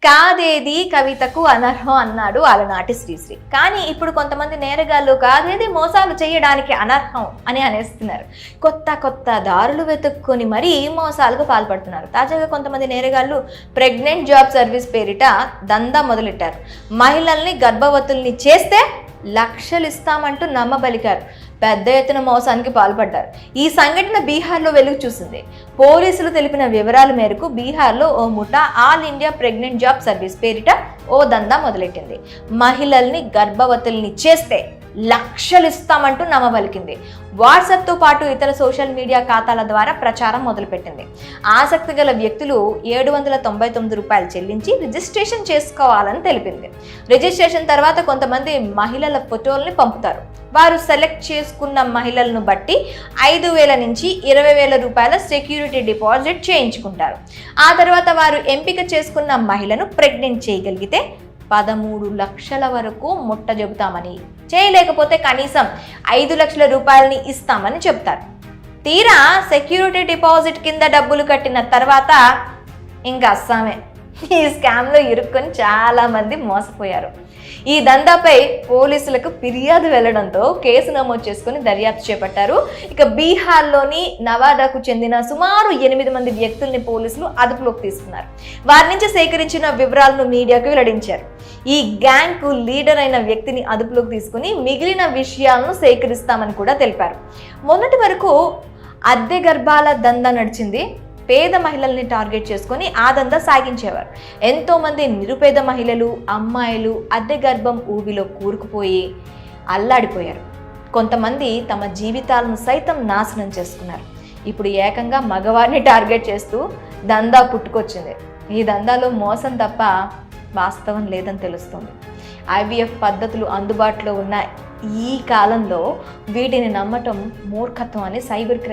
కాదేది కవితకు అనర్హం అన్నాడు అలనాటి శ్రీశ్రీ. కానీ ఇప్పుడు కొంతమంది నేరగాళ్ళు కాదేది మోసాలు చేయడానికి అనర్హం అని అనేస్తున్నారు. కొత్త కొత్త దారులు వెతుక్కొని మరీ మోసాలకు పాల్పడుతున్నారు. తాజాగా కొంతమంది నేరగాళ్ళు ప్రెగ్నెంట్ జాబ్ సర్వీస్ పేరిట దందా మొదలెట్టారు. మహిళల్ని గర్భవతుల్ని చేస్తే లక్షలు ఇస్తామంటూ నమ్మబలికారు. పెద్ద ఎత్తున మోసానికి పాల్పడ్డారు. ఈ సంఘటన బీహార్లో వెలుగు చూసింది. పోలీసులు తెలిపిన వివరాల మేరకు బీహార్లో ఓ ముఠా all India pregnant job service పేరిట ఓ దందా మొదలెట్టింది. మహిళల్ని గర్భవతుల్ని చేస్తే లక్షలు ఇస్తామంటూ నమ్మబలికింది. వాట్సాప్తో పాటు ఇతర సోషల్ మీడియా ఖాతాల ద్వారా ప్రచారం మొదలుపెట్టింది. ఆసక్తి గల వ్యక్తులు 799 రూపాయలు చెల్లించి రిజిస్ట్రేషన్ చేసుకోవాలని తెలిపింది. రిజిస్ట్రేషన్ తర్వాత కొంతమంది మహిళల ఫోటోల్ని పంపుతారు. వారు సెలెక్ట్ చేసుకున్న మహిళలను బట్టి 5,000 నుంచి 20,000 రూపాయల సెక్యూరిటీ డిపాజిట్ చేయించుకుంటారు. ఆ తర్వాత వారు ఎంపిక చేసుకున్న మహిళను ప్రెగ్నెంట్ చేయగలిగితే 13 లక్షల వరకు ముట్ట చెబుతామని, చేయలేకపోతే కనీసం 5 లక్షల రూపాయలని ఇస్తామని చెప్తారు. తీరా సెక్యూరిటీ డిపాజిట్ కింద డబ్బులు కట్టిన తర్వాత ఇంకా అస్సామే. ఈ స్కామ్లో ఇరుక్కొని చాలా మంది మోసపోయారు. ఈ దందాపై పోలీసులకు ఫిర్యాదు వెళ్లడంతో కేసు నమోదు చేసుకుని దర్యాప్తు చేపట్టారు. ఇక బీహార్లోని నవాడాకు చెందిన సుమారు 8 మంది వ్యక్తుల్ని పోలీసులు అదుపులోకి తీసుకున్నారు. వారి నుంచి సేకరించిన వివరాలను మీడియాకు వెల్లడించారు. ఈ గ్యాంగ్ కు లీడర్ అయిన వ్యక్తిని అదుపులోకి తీసుకుని మిగిలిన విషయాలను సేకరిస్తామని కూడా తెలిపారు. మొన్నటి వరకు అద్దె గర్భాల దందా నడిచింది. పేద మహిళల్ని టార్గెట్ చేసుకొని ఆ దందా సాగించేవారు. ఎంతో మంది నిరుపేద మహిళలు, అమ్మాయిలు అద్దె గర్భం ఊబిలో కూరుకుపోయి అల్లాడిపోయారు. కొంతమంది తమ జీవితాలను సైతం నాశనం చేసుకున్నారు. ఇప్పుడు ఏకంగా మగవారిని టార్గెట్ చేస్తూ దందా పుట్టుకొచ్చింది. ఈ దందాలో మోసం తప్ప వాస్తవం లేదని తెలుస్తుంది. ఐవీఎఫ్ పద్ధతులు అందుబాటులో ఉన్న ఈ కాలంలో వీటిని నమ్మటం మూర్ఖత్వం అని సైబర్ క్రైమ్